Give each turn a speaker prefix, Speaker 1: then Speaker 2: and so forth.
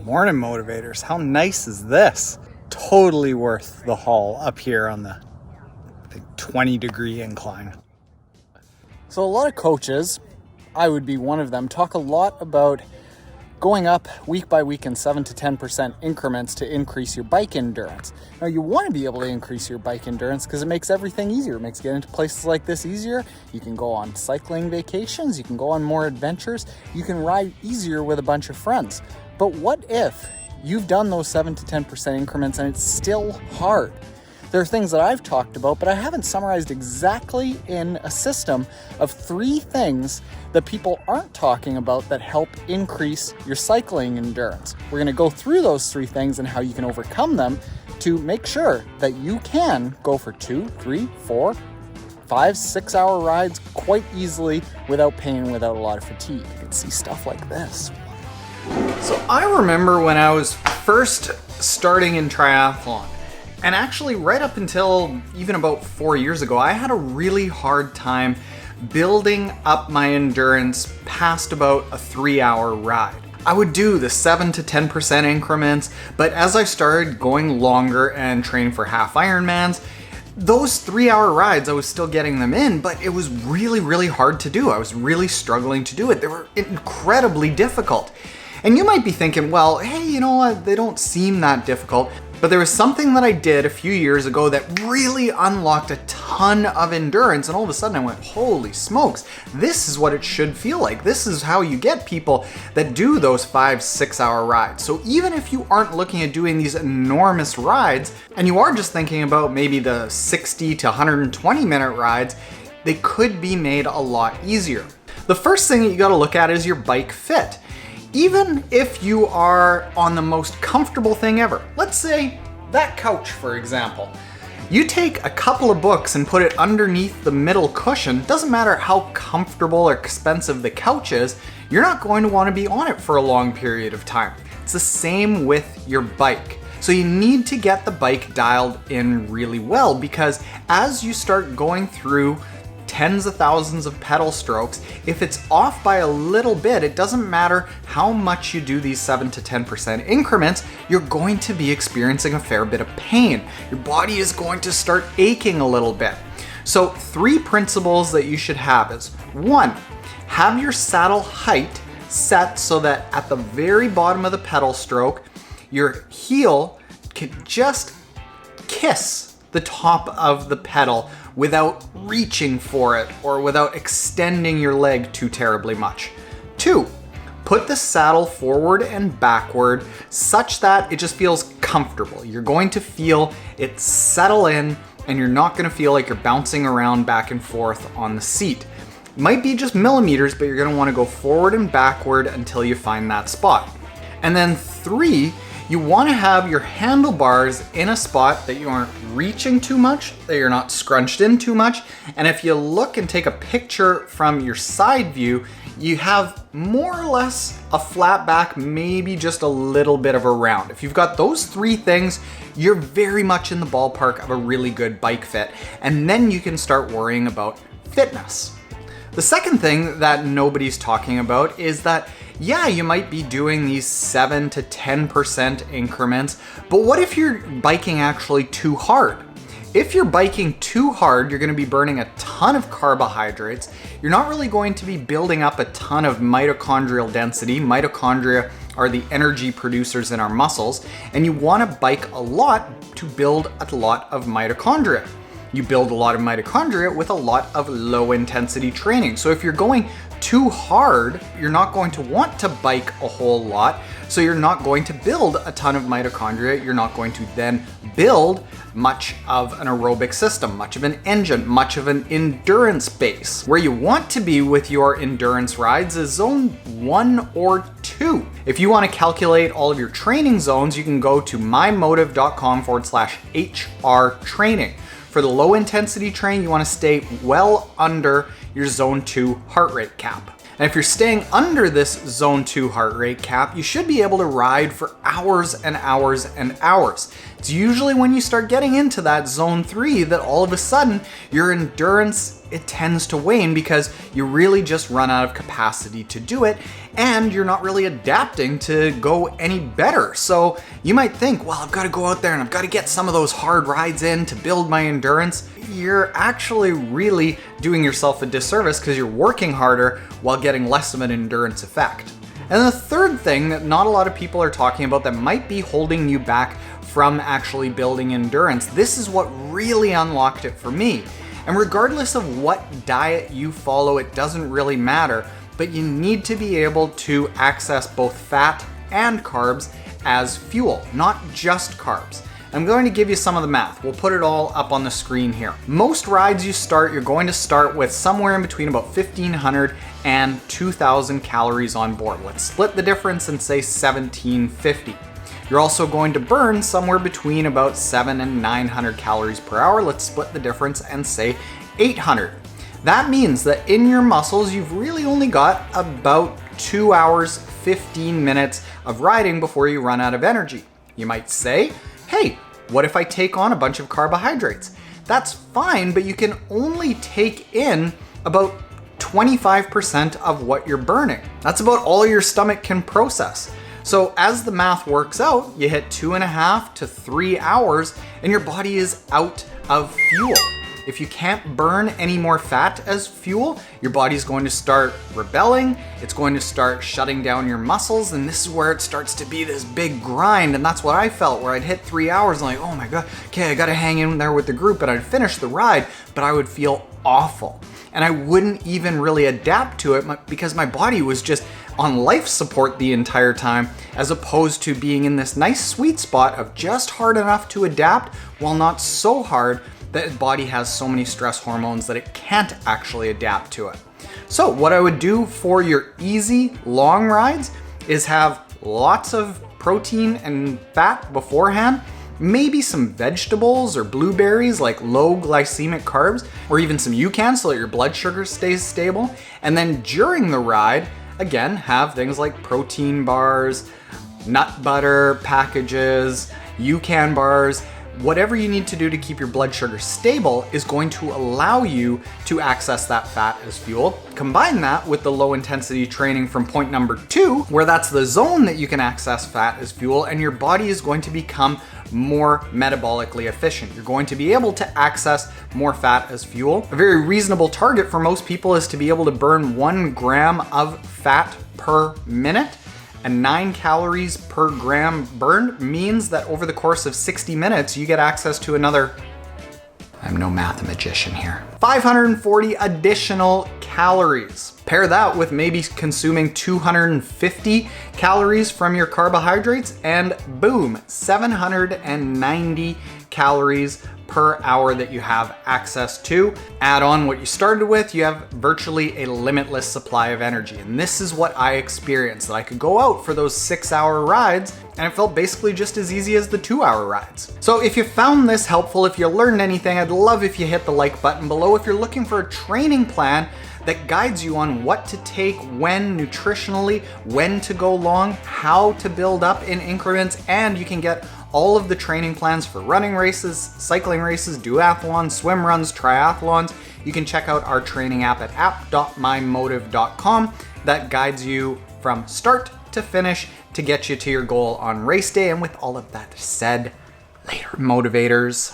Speaker 1: Morning motivators, how nice is this? Totally worth the haul up here on the 20-degree incline. So a lot of coaches, I would be one of them, talk a lot about going up week by week in 7 to 10% increments to increase your bike endurance. Now you want to be able to increase your bike endurance because it makes everything easier. It makes getting to places like this easier. You can go on cycling vacations, you can go on more adventures, you can ride easier with a bunch of friends. But what if you've done those 7 to 10% increments and it's still hard? There are things that I've talked about, but I haven't summarized exactly in a system of 3 things that people aren't talking about that help increase your cycling endurance. We're going to go through those 3 things and how you can overcome them to make sure that you can go for 2, 3, 4, 5, 6 hour rides quite easily without pain, without a lot of fatigue. You can see stuff like this. So I remember when I was first starting in triathlon, and actually right up until even about 4 years ago, I had a really hard time building up my endurance past about a 3-hour ride. I would do the 7 to 10% increments, but as I started going longer and training for half Ironmans, those 3-hour rides, I was still getting them in, but it was really, really hard to do. I was really struggling to do it. They were incredibly difficult. And you might be thinking, well, hey, you know what? They don't seem that difficult. But there was something that I did a few years ago that really unlocked a ton of endurance. And all of a sudden I went, holy smokes, this is what it should feel like. This is how you get people that do those 5-6 hour rides. So even if you aren't looking at doing these enormous rides and you are just thinking about maybe the 60 to 120 minute rides, they could be made a lot easier. The first thing that you got to look at is your bike fit. Even if you are on the most comfortable thing ever, let's say that couch, for example, you take a couple of books and put it underneath the middle cushion, doesn't matter how comfortable or expensive the couch is, you're not going to want to be on it for a long period of time. It's the same with your bike. So you need to get the bike dialed in really well, because as you start going through tens of thousands of pedal strokes, if it's off by a little bit, it doesn't matter how much you do these 7 to 10% increments, you're going to be experiencing a fair bit of pain. Your body is going to start aching a little bit. So 3 principles that you should have is 1, have your saddle height set so that at the very bottom of the pedal stroke, your heel can just kiss the top of the pedal without reaching for it or without extending your leg too terribly much. 2, put the saddle forward and backward such that it just feels comfortable. You're going to feel it settle in and you're not going to feel like you're bouncing around back and forth on the seat. It might be just millimeters, but you're going to want to go forward and backward until you find that spot. And then 3, you want to have your handlebars in a spot that you aren't reaching too much, that you're not scrunched in too much. And if you look and take a picture from your side view, you have more or less a flat back, maybe just a little bit of a round. If you've got those 3 things, you're very much in the ballpark of a really good bike fit. And then you can start worrying about fitness. The second thing that nobody's talking about is that yeah, you might be doing these 7 to 10% increments, but what if you're biking actually too hard? If you're biking too hard, you're going to be burning a ton of carbohydrates. You're not really going to be building up a ton of mitochondrial density. Mitochondria are the energy producers in our muscles, and you want to bike a lot to build a lot of mitochondria. You build a lot of mitochondria with a lot of low intensity training. So if you're going too hard, you're not going to want to bike a whole lot. So you're not going to build a ton of mitochondria. You're not going to then build much of an aerobic system, much of an engine, much of an endurance base. Where you want to be with your endurance rides is zone 1 or 2. If you want to calculate all of your training zones, you can go to mymotive.com/HR training. For the low intensity train, you want to stay well under your zone 2 heart rate cap. And if you're staying under this zone 2 heart rate cap, you should be able to ride for hours and hours and hours. It's usually when you start getting into that zone 3 that all of a sudden your endurance it tends to wane because you really just run out of capacity to do it, and you're not really adapting to go any better. So you might think, well, I've got to go out there and I've got to get some of those hard rides in to build my endurance. You're actually really doing yourself a disservice because you're working harder while getting less of an endurance effect. And the third thing that not a lot of people are talking about that might be holding you back from actually building endurance, this is what really unlocked it for me. And regardless of what diet you follow, it doesn't really matter, but you need to be able to access both fat and carbs as fuel, not just carbs. I'm going to give you some of the math. We'll put it all up on the screen here. Most rides you're going to start with somewhere in between about 1,500 and 2,000 calories on board. Let's split the difference and say 1,750. You're also going to burn somewhere between about 700 and 900 calories per hour. Let's split the difference and say 800. That means that in your muscles, you've really only got about 2 hours, 15 minutes of riding before you run out of energy. You might say, hey, what if I take on a bunch of carbohydrates? That's fine, but you can only take in about 25% of what you're burning. That's about all your stomach can process. So as the math works out, you hit 2.5 to 3 hours and your body is out of fuel. If you can't burn any more fat as fuel, your body's going to start rebelling, it's going to start shutting down your muscles, and this is where it starts to be this big grind. And that's what I felt, where I'd hit 3 hours and like, oh my God, okay, I gotta hang in there with the group, and I'd finish the ride, but I would feel awful. And I wouldn't even really adapt to it because my body was just on life support the entire time, as opposed to being in this nice sweet spot of just hard enough to adapt while not so hard that the body has so many stress hormones that it can't actually adapt to it. So what I would do for your easy long rides is have lots of protein and fat beforehand, maybe some vegetables or blueberries, like low glycemic carbs, or even some UCAN so that your blood sugar stays stable. And then during the ride, again, have things like protein bars, nut butter packages, UCAN bars. Whatever you need to do to keep your blood sugar stable is going to allow you to access that fat as fuel. Combine that with the low intensity training from point number 2, where that's the zone that you can access fat as fuel, and your body is going to become more metabolically efficient. You're going to be able to access more fat as fuel. A very reasonable target for most people is to be able to burn 1 gram of fat per minute. And 9 calories per gram burned means that over the course of 60 minutes, you get access to another, I'm no mathematician here, 540 additional calories. Pair that with maybe consuming 250 calories from your carbohydrates, and boom, 790 calories per hour that you have access to. Add on what you started with, you have virtually a limitless supply of energy. And this is what I experienced, that I could go out for those 6-hour rides and it felt basically just as easy as the 2-hour rides. So if you found this helpful, if you learned anything, I'd love if you hit the like button below. If you're looking for a training plan that guides you on what to take when nutritionally, when to go long, how to build up in increments, and you can get all of the training plans for running races, cycling races, duathlons, swim runs, triathlons. You can check out our training app at app.mymotive.com that guides you from start to finish to get you to your goal on race day. And with all of that said, later, motivators.